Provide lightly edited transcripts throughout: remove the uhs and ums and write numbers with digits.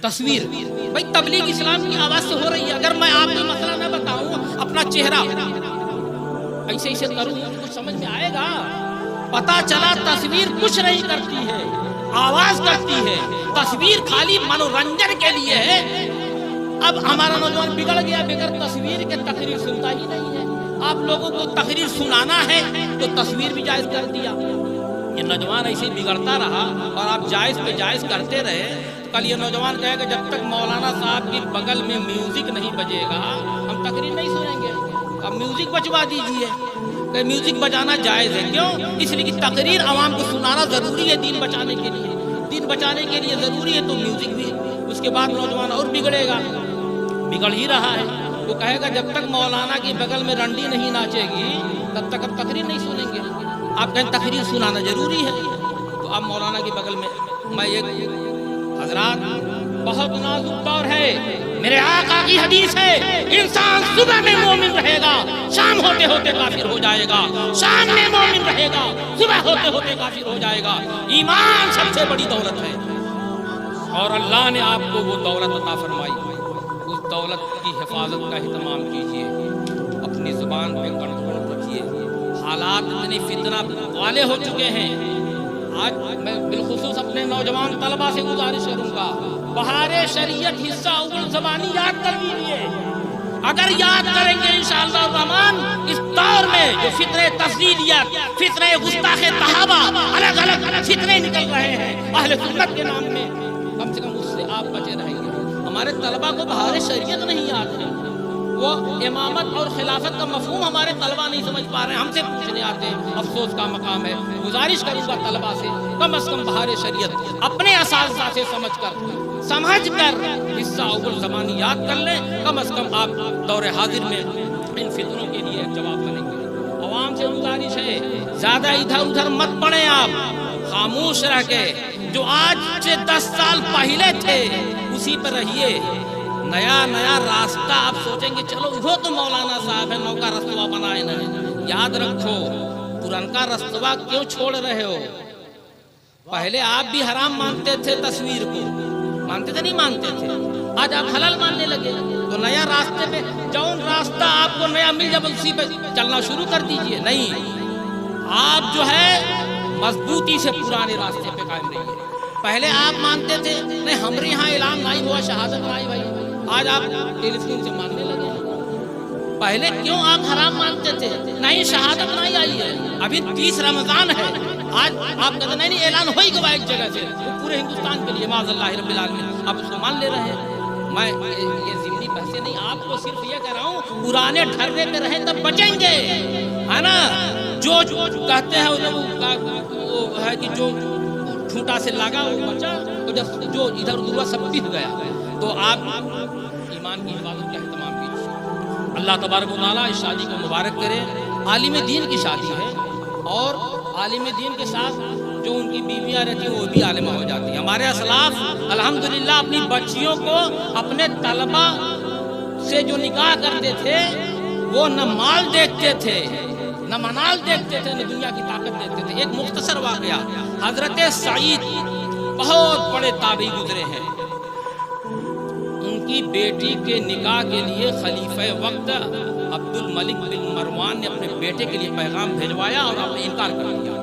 تصویر بھائی تبلیغ اسلام کی آواز سے ہو رہی ہے. اگر میں آپ کو مسئلہ نہ بتاؤں, اپنا چہرہ ایسے ایسے کروں تو کچھ سمجھ میں آئے گا؟ پتا چلا تصویر کچھ نہیں کرتی ہے, آواز کرتی ہے. تصویر خالی منورنجن کے لیے ہے. اب ہمارا نوجوان بگڑ گیا, بغیر تصویر کے تقریر سنتا ہی نہیں ہے. آپ لوگوں کو تقریر سنانا ہے تو تصویر بھی جائز کر دیا. یہ نوجوان ایسے ہی بگڑتا رہا اور آپ جائز پہ جائز کرتے رہے. کل یہ نوجوان کہے کہ جب تک مولانا صاحب کی بغل میں میوزک نہیں بجے گا ہم تقریر نہیں سنیں گے. اب میوزک بجوا دیجئے, کہ میوزک بجانا جائز ہے. کیوں؟ اس لیے کہ تقریر عوام کو سنانا ضروری ہے دین بچانے کے لیے. دین بچانے کے لیے ضروری ہے تو میوزک بھی. اس کے بعد نوجوان اور بگڑے گا, بگڑ ہی رہا ہے. وہ کہے گا جب تک مولانا کی بغل میں رنڈی نہیں ناچے گی تب تک ہم تقریر نہیں سنیں گے. آپ کہیں تقریر سنانا ضروری ہے تو اب مولانا کی بغل میں ایک حضرات بہت نازک دور ہے. میرے آقا کی حدیث ہے, انسان صبح میں مومن رہے گا, شام ہوتے ہوتے کافر ہو جائے گا. شام میں مومن رہے گا, صبح ہوتے ہوتے کافر ہو جائے گا. ایمان سب سے بڑی دولت ہے اور اللہ نے آپ کو وہ دولت عطا فرمائی. اس دولت کی حفاظت کا اہتمام کیجیے. اپنی زبان پہ کنٹرول رکھیے. حالات اتنے فتنہ والے ہو چکے ہیں. آج میں بالخصوص اپنے نوجوان طلبہ سے گزارش کروں گا, بہار شریعت حصہ اول زبانی یاد کر لیجیے. اگر یاد کریں گے انشاءاللہ الرحمن, اس دور میں جو فتنہ تفضیلیت, فتنہ گستاخ طہابہ, الگ الگ فتنے نکل رہے ہیں اہل سنت کے نام میں, کم سے کم اس سے آپ بچے رہیں گے. ہمارے طلبہ کو بہار شریعت نہیں یاد ہے. وہ امامت اور خلافت کا مفہوم ہمارے طلبہ نہیں سمجھ پا رہے ہیں, ہم سے پوچھنے آتے ہیں. افسوس کا مقام ہے. گزارش کروں گا طلبہ سے کم از کم بہار شریعت اپنے اساتذہ سے سمجھ کر حصہ اول زبانی یاد کر لیں. کم از کم آپ دور حاضر میں ان فتنوں کے لیے ایک جواب بنیں گے. عوام سے گزارش ہے زیادہ ادھر ادھر مت پڑیں, آپ خاموش رہ کے جو آج سے 10 سال پہلے تھے اسی پر رہیے. نیا راستہ آپ سوچیں گے چلو وہ تو مولانا صاحب ہے, نوکا رستوا بنائے نا. یاد رکھو پرنکا رستوا کیوں چھوڑ رہے ہو؟ پہلے آپ بھی حرام مانتے تھے, تصویر کو مانتے تھے نہیں مانتے تھے, آج آپ حلال ماننے لگے. تو نیا راستے پہ جون راستہ آپ کو نیا مل جب اسی پہ چلنا شروع کر دیجئے. نہیں, آپ جو ہے مضبوطی سے پرانے راستے پہ قائم رہیے. پہلے آپ مانتے تھے نہیں ہمارے یہاں اعلان نہیں ہوا, شہادت نہیں بھائی, آج آپ ٹیلی فون سے ماننے لگے. پہلے کیوں آپ حرام مانتے تھے؟ نہیں شہادت نہیں آئی ہے, ابھی 30 رمضان ہے. آج آپ کہتے نہیں اعلان ہو ہی گیا ایک جگہ سے, وہ پورے ہندوستان کے لیے معاذ اللہ رب العالمین, آپ اس کو مان لے رہے ہیں. میں یہ ضمنی بحثیں نہیں, آپ کو صرف یہ کہہ رہا ہوں پرانے ڈھرے پہ رہیں تب بچیں گے, ہے نا. جو کہتے ہیں وہ ہے کہ جو ٹھوٹا سے لگا وہ بچا, تو جب جو ادھر ادھر سب پٹ گیا. تو آپ ایمان کی حفاظت کا اہتمام کیجیے. اللہ تبارک و تعالیٰ اس شادی کو مبارک کرے. عالم دین کی شادی ہے اور عالم دین کے ساتھ جو ان کی بیویاں رہتی ہیں وہ بھی عالمہ ہو جاتی ہیں. ہمارے اسلاف الحمدللہ اپنی بچیوں کو اپنے طلبہ سے جو نکاح کرتے تھے وہ نہ مال دیکھتے تھے, نہ منال دیکھتے تھے, نہ دنیا کی طاقت دیکھتے تھے. ایک مختصر واقعہ, حضرت سعید بہت بڑے تابعی گزرے ہیں. ان کی بیٹی کے نکاح کے لیے خلیفہ وقت عبد الملک بن مروان نے اپنے بیٹے کے لیے پیغام بھیجوایا اور آپ نے انکار کر دیا.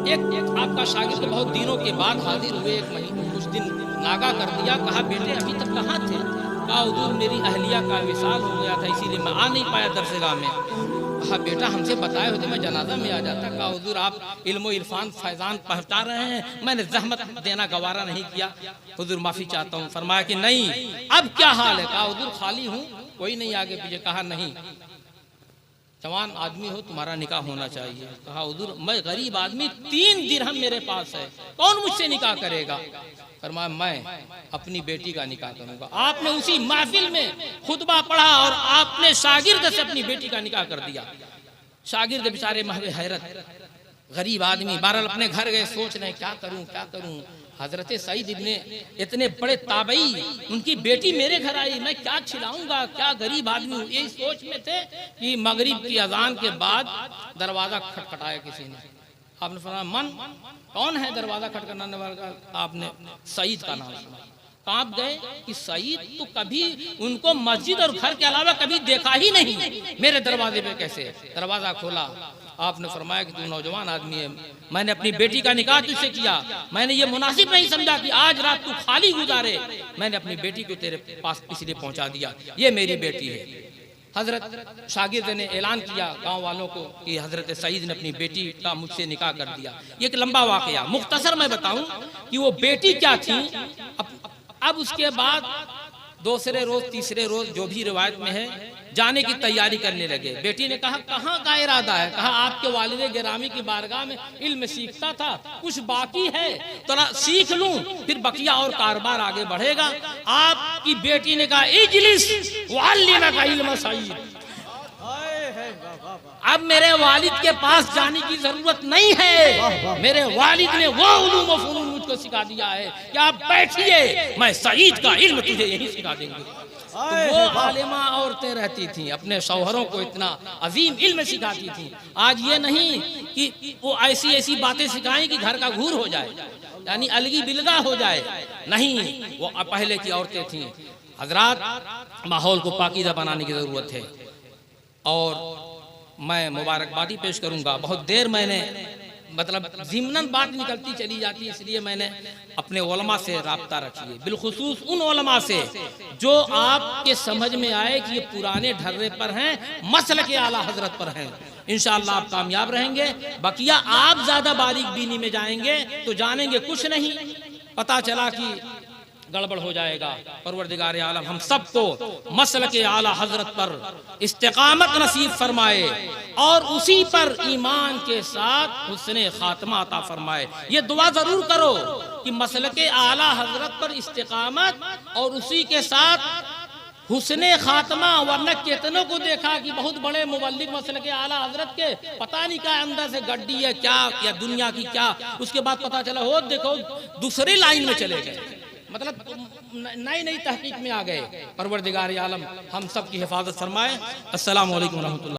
ایک آپ کا شاگرد بہت دنوں کے بعد حاضر ہوئے, ایک مہینے کچھ دن ناگا کر دیا. کہا بیٹے ابھی تک کہاں تھے؟ کہا حضور میری اہلیہ کا وصال ہو گیا تھا اسی لیے میں آ نہیں پایا درسگاہ میں. کہا بیٹا ہم سے بتائے ہوتے میں جنازہ میں آ جاتا. کہا حضور آپ علم و عرفان فیضان پہنچا رہے ہیں, میں نے زحمت دینا گوارا نہیں کیا, حضور معافی چاہتا ہوں. فرمایا کہ نہیں اب کیا حال ہے؟ کہا حضور خالی ہوں, کوئی نہیں آگے پیچھے. کہا نہیں جوان آدمی ہو تمہارا نکاح ہونا چاہیے. کہا حضور میں غریب آدمی, 3 درہم میرے پاس ہے, کون مجھ سے نکاح کرے گا؟ فرمایا میں اپنی بیٹی کا نکاح کروں گا. آپ نے اسی محفل میں خطبہ پڑھا اور آپ نے شاگرد سے اپنی بیٹی کا نکاح کر دیا. شاگرد بیچارے محو حیرت, غریب آدمی, بہرحال اپنے گھر گئے سوچ رہے کیا کروں. حضرت سعید ابن اتنے بڑے تابعی, ان کی بیٹی میرے گھر آئی, میں کیا کھلاؤں گا, کیا غریب آدمی ہوں. یہی سوچ میں تھے کہ مغرب کی اذان کے بعد دروازہ کھٹکھٹایا کسی نے. آپ نے فرمایا من کون ہے دروازہ کھٹکھٹانے والا؟ آپ نے سعید کا نام سنا. کانپ گئے کہ سعید تو کبھی ان کو مسجد اور گھر کے علاوہ کبھی دیکھا ہی نہیں، میرے دروازے پہ کیسے؟ دروازہ کھولا، آپ نے فرمایا کہ تو نوجوان آدمی ہے، میں نے اپنی بیٹی کا نکاح تجھ سے کیا، میں نے یہ مناسب نہیں سمجھا کہ آج رات تو خالی گزارے، میں نے اپنی بیٹی کو تیرے پاس اس لیے پہنچا دیا، یہ میری بیٹی ہے۔ حضرت شاگرد نے اعلان کیا گاؤں والوں کو کہ حضرت سعید نے اپنی بیٹی کا مجھ سے نکاح کر دیا۔ یہ ایک لمبا واقعہ، مختصر میں بتاؤں کہ وہ بیٹی کیا تھی۔ اب اس کے بعد دوسرے روز تیسرے روز جو بھی روایت میں ہے جانے کی تیاری کرنے لگے۔ بیٹی نے کہا کہاں کا ارادہ ہے؟ کہا آپ کے والد گرامی کی بارگاہ میں علم سیکھتا تھا، کچھ باقی ہے تو سیکھ لوں، پھر بقیہ اور کاروبار آگے بڑھے گا۔ آپ کی بیٹی نے کہا اجلس وعلمک علم سعید، اب میرے والد کے پاس جانے کی ضرورت نہیں ہے، میرے والد نے وہ علوم و فنون مجھ کو سکھا دیا ہے کہ آپ بیٹھیے، میں سعید کا علم تجھے یہی سکھا دیں گے۔ وہ عالمہ عورتیں رہتی تھیں، اپنے شوہروں کو اتنا عظیم علم سکھاتی تھیں۔ آج یہ نہیں کہ وہ ایسی ایسی باتیں سکھائیں کہ گھر کا گھور ہو جائے، یعنی الگی بلگا ہو جائے، نہیں، وہ پہلے کی عورتیں تھیں۔ حضرات، ماحول کو پاکیزہ بنانے کی ضرورت ہے، اور میں مبارکبادی پیش کروں گا۔ بہت دیر میں نے مطلب ضمناً بات نکلتی چلی جاتی ہے، اس لیے میں نے اپنے علماء سے رابطہ رکھیے، بالخصوص ان علماء سے جو آپ کے سمجھ میں آئے کہ یہ پرانے ڈھرے پر ہیں، مسلک اعلیٰ حضرت پر ہیں۔ انشاءاللہ آپ کامیاب رہیں گے۔ بقیہ آپ زیادہ باریک بینی میں جائیں گے تو جانیں گے کچھ نہیں، پتہ چلا کہ گڑبڑ ہو جائے گا۔ پروردگار عالم ہم سب کو مسلک اعلیٰ حضرت پر استقامت نصیب فرمائے اور اسی پر ایمان کے ساتھ حسن خاتمہ عطا فرمائے۔ یہ دعا ضرور کرو کہ مسلک اعلیٰ حضرت پر استقامت اور اسی کے ساتھ حسن خاتمہ، ورنہ کتنوں کو دیکھا کہ بہت بڑے مبلغ مسلک اعلیٰ حضرت کے، پتہ نہیں کیا اندر سے گڈی ہے کیا یا دنیا کی کیا، اس کے بعد پتہ چلا ہو دیکھو دوسری لائن میں چلے گئے، مطلب نئی نئی تحقیق میں آ گئے۔ پروردگار عالم ہم سب کی حفاظت فرمائے۔ السلام علیکم ورحمۃ اللہ۔